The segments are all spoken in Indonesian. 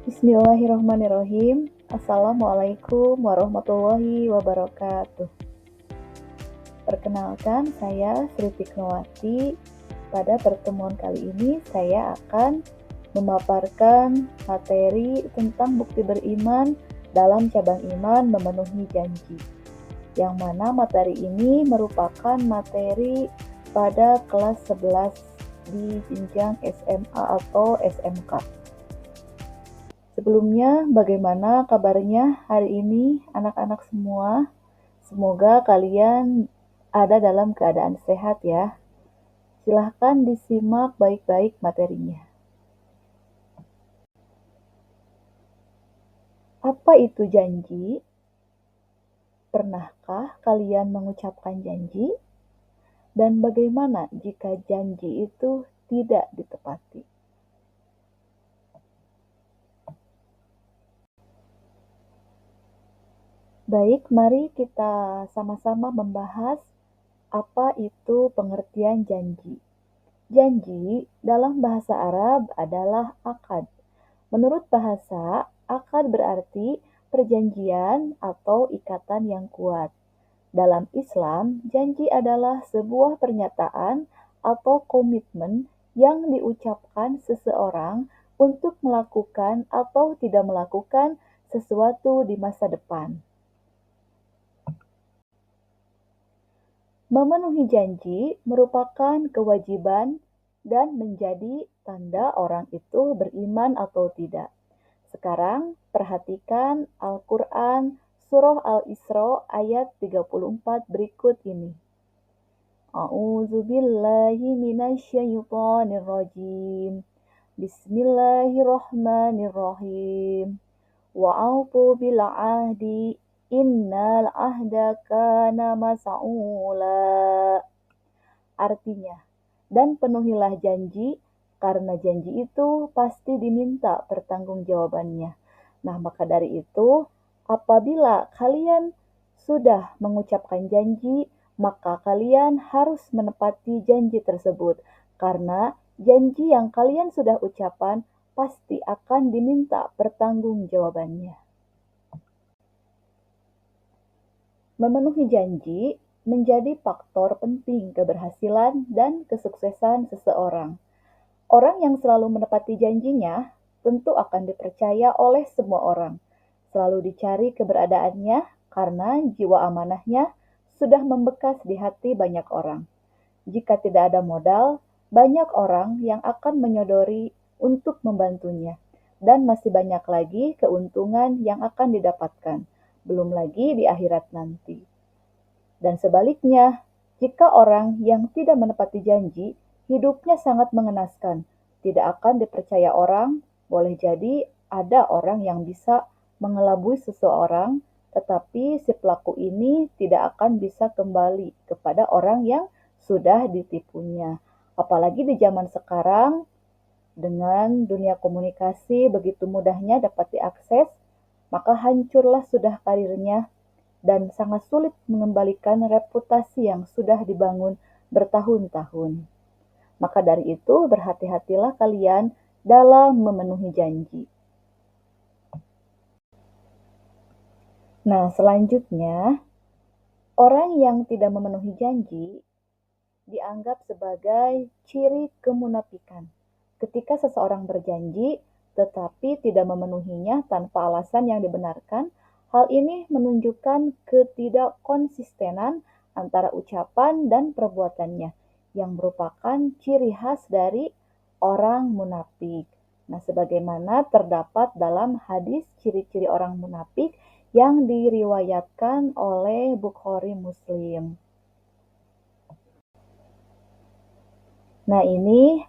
Bismillahirrahmanirrahim. Assalamualaikum warahmatullahi wabarakatuh. Perkenalkan, saya Sri Tiknowati. Pada pertemuan kali ini, saya akan memaparkan materi tentang bukti beriman dalam cabang iman memenuhi janji. Yang mana materi ini merupakan materi pada kelas 11 di jenjang SMA atau SMK. Sebelumnya, bagaimana kabarnya hari ini anak-anak semua? Semoga kalian ada dalam keadaan sehat ya. Silahkan disimak baik-baik materinya. Apa itu janji? Pernahkah kalian mengucapkan janji? Dan bagaimana jika janji itu tidak ditepati? Baik, mari kita sama-sama membahas apa itu pengertian janji. Janji dalam bahasa Arab adalah akad. Menurut bahasa, akad berarti perjanjian atau ikatan yang kuat. Dalam Islam, janji adalah sebuah pernyataan atau komitmen yang diucapkan seseorang untuk melakukan atau tidak melakukan sesuatu di masa depan. Memenuhi janji merupakan kewajiban dan menjadi tanda orang itu beriman atau tidak. Sekarang perhatikan Al-Quran Surah Al-Isra ayat 34 berikut ini. A'udzu billahi minasyaitonir rajim. Bismillahirrahmanirrahim. Wa'aufu bil ahdi innal ahda kana mas'ula. Artinya, dan penuhilah janji, karena janji itu pasti diminta pertanggungjawabannya. Nah, maka dari itu, apabila kalian sudah mengucapkan janji, maka kalian harus menepati janji tersebut, karena janji yang kalian sudah ucapkan pasti akan diminta pertanggungjawabannya. Memenuhi janji menjadi faktor penting keberhasilan dan kesuksesan seseorang. Orang yang selalu menepati janjinya tentu akan dipercaya oleh semua orang. Selalu dicari keberadaannya karena jiwa amanahnya sudah membekas di hati banyak orang. Jika tidak ada modal, banyak orang yang akan menyodori untuk membantunya. Dan masih banyak lagi keuntungan yang akan didapatkan, belum lagi di akhirat nanti. Dan sebaliknya, jika orang yang tidak menepati janji, hidupnya sangat mengenaskan, tidak akan dipercaya orang, boleh jadi ada orang yang bisa mengelabui seseorang, tetapi si pelaku ini tidak akan bisa kembali kepada orang yang sudah ditipunya. Apalagi di zaman sekarang, dengan dunia komunikasi begitu mudahnya dapat diakses, maka hancurlah sudah karirnya dan sangat sulit mengembalikan reputasi yang sudah dibangun bertahun-tahun. Maka dari itu, berhati-hatilah kalian dalam memenuhi janji. Nah, selanjutnya, orang yang tidak memenuhi janji dianggap sebagai ciri kemunafikan. Ketika seseorang berjanji tetapi tidak memenuhinya tanpa alasan yang dibenarkan, hal ini menunjukkan ketidakkonsistenan antara ucapan dan perbuatannya yang merupakan ciri khas dari orang munafik. Nah, sebagaimana terdapat dalam hadis ciri-ciri orang munafik yang diriwayatkan oleh Bukhari Muslim. Nah, ini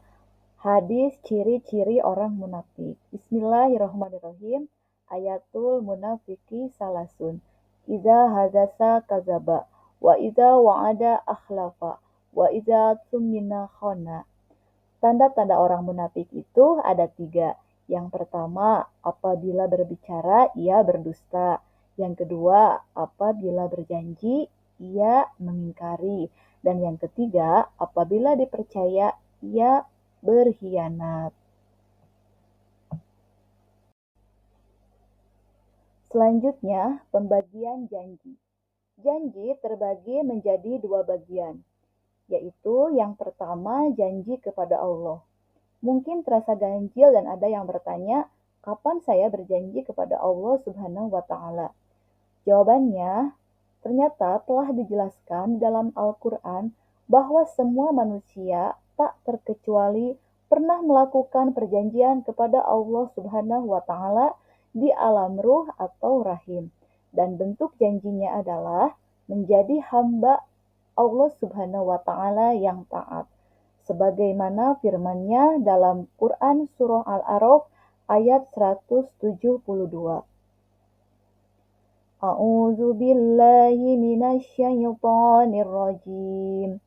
hadis ciri-ciri orang munafik. Bismillahirrahmanirrahim. Ayatul munafiki salasun. Idza hadasa kazaba wa idza wa'ada akhlafa wa idza tumina khana. Tanda-tanda orang munafik itu ada 3. Yang pertama, apabila berbicara ia berdusta. Yang kedua, apabila berjanji ia mengingkari. Dan yang ketiga, apabila dipercaya ia berkhianat. Selanjutnya, pembagian janji. Janji terbagi menjadi dua bagian, yaitu yang pertama janji kepada Allah. Mungkin terasa ganjil dan ada yang bertanya, kapan saya berjanji kepada Allah Subhanahu wa Ta'ala? Jawabannya, ternyata telah dijelaskan dalam Al-Quran bahwa semua manusia tak terkecuali pernah melakukan perjanjian kepada Allah Subhanahu wa Ta'ala di alam ruh atau rahim, dan bentuk janjinya adalah menjadi hamba Allah Subhanahu wa Ta'ala yang taat, sebagaimana firman-Nya dalam Quran surah Al-A'raf ayat 172. A'udzu billahi minasyaitonir rajim.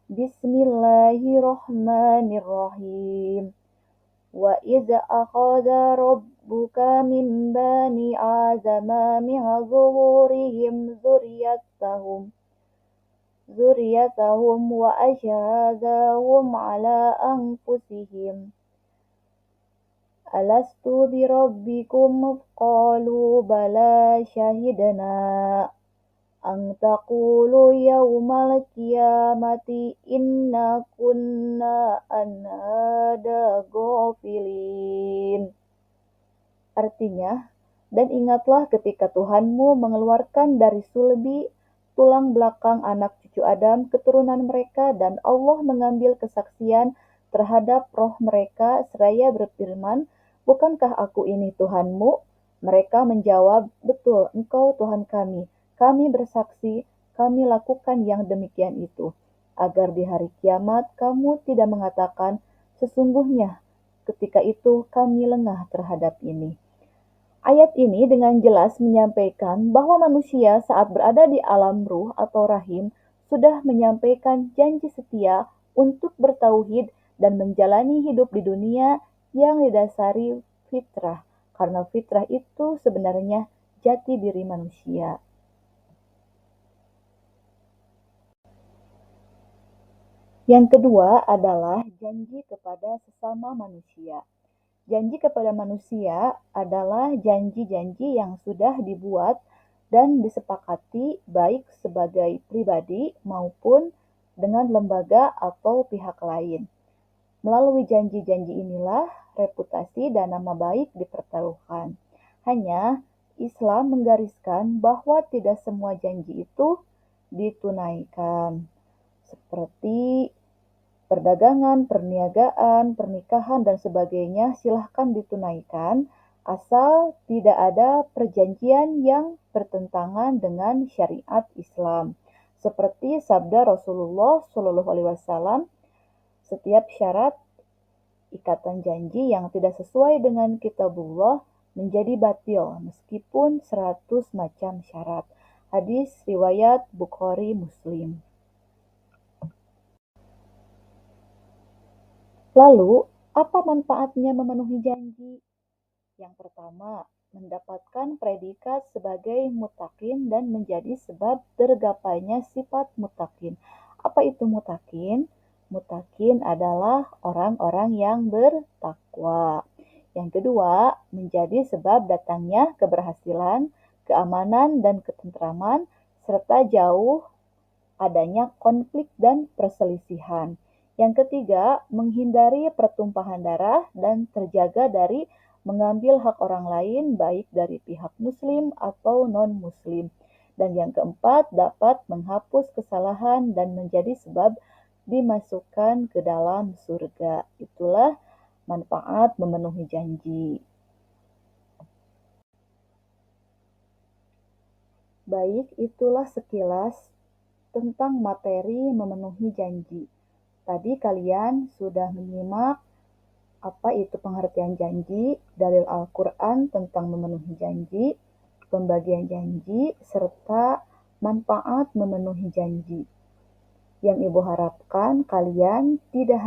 Bismillahirrahmanirrahim. Wa idza akhadha rabbuka min bani adama min zuhurihim dzurriyyatahum wa asyhadahum ala anfusihim alastu birabbikum qalu bala syahidna an taqulu yaumal qiyamati inna kunna an hada ghafilin. Artinya, dan ingatlah ketika Tuhanmu mengeluarkan dari sulbi tulang belakang anak cucu Adam keturunan mereka, dan Allah mengambil kesaksian terhadap roh mereka seraya berfirman, bukankah aku ini Tuhanmu? Mereka menjawab, betul, engkau Tuhan kami. Kami bersaksi, kami lakukan yang demikian itu, agar di hari kiamat kamu tidak mengatakan, sesungguhnya ketika itu kami lengah terhadap ini. Ayat ini dengan jelas menyampaikan bahwa manusia saat berada di alam ruh atau rahim sudah menyampaikan janji setia untuk bertauhid dan menjalani hidup di dunia yang didasari fitrah, karena fitrah itu sebenarnya jati diri manusia. Yang kedua adalah janji kepada sesama manusia. Janji kepada manusia adalah janji-janji yang sudah dibuat dan disepakati baik sebagai pribadi maupun dengan lembaga atau pihak lain. Melalui janji-janji inilah reputasi dan nama baik dipertaruhkan. Hanya Islam menggariskan bahwa tidak semua janji itu ditunaikan, seperti perdagangan, perniagaan, pernikahan, dan sebagainya silahkan ditunaikan, asal tidak ada perjanjian yang bertentangan dengan syariat Islam. Seperti sabda Rasulullah SAW, setiap syarat ikatan janji yang tidak sesuai dengan kitabullah menjadi batil meskipun 100 macam syarat. Hadis riwayat Bukhari Muslim. Lalu, apa manfaatnya memenuhi janji? Yang pertama, mendapatkan predikat sebagai muttaqin dan menjadi sebab tergapainya sifat muttaqin. Apa itu muttaqin? Muttaqin adalah orang-orang yang bertakwa. Yang kedua, menjadi sebab datangnya keberhasilan, keamanan, dan ketentraman, serta jauh adanya konflik dan perselisihan. Yang ketiga, menghindari pertumpahan darah dan terjaga dari mengambil hak orang lain baik dari pihak muslim atau non-muslim. Dan yang keempat, dapat menghapus kesalahan dan menjadi sebab dimasukkan ke dalam surga. Itulah manfaat memenuhi janji. Baik, itulah sekilas tentang materi memenuhi janji. Tadi kalian sudah menyimak apa itu pengertian janji, dalil Al-Quran tentang memenuhi janji, pembagian janji, serta manfaat memenuhi janji. Yang Ibu harapkan kalian tidak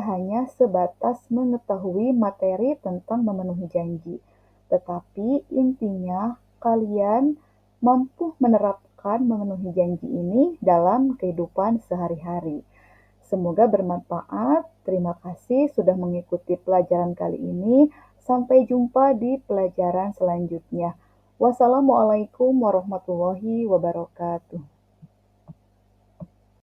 hanya sebatas mengetahui materi tentang memenuhi janji, tetapi intinya kalian mampu menerapkan memenuhi janji ini dalam kehidupan sehari-hari. Semoga bermanfaat. Terima kasih sudah mengikuti pelajaran kali ini. Sampai jumpa di pelajaran selanjutnya. Wassalamualaikum warahmatullahi wabarakatuh.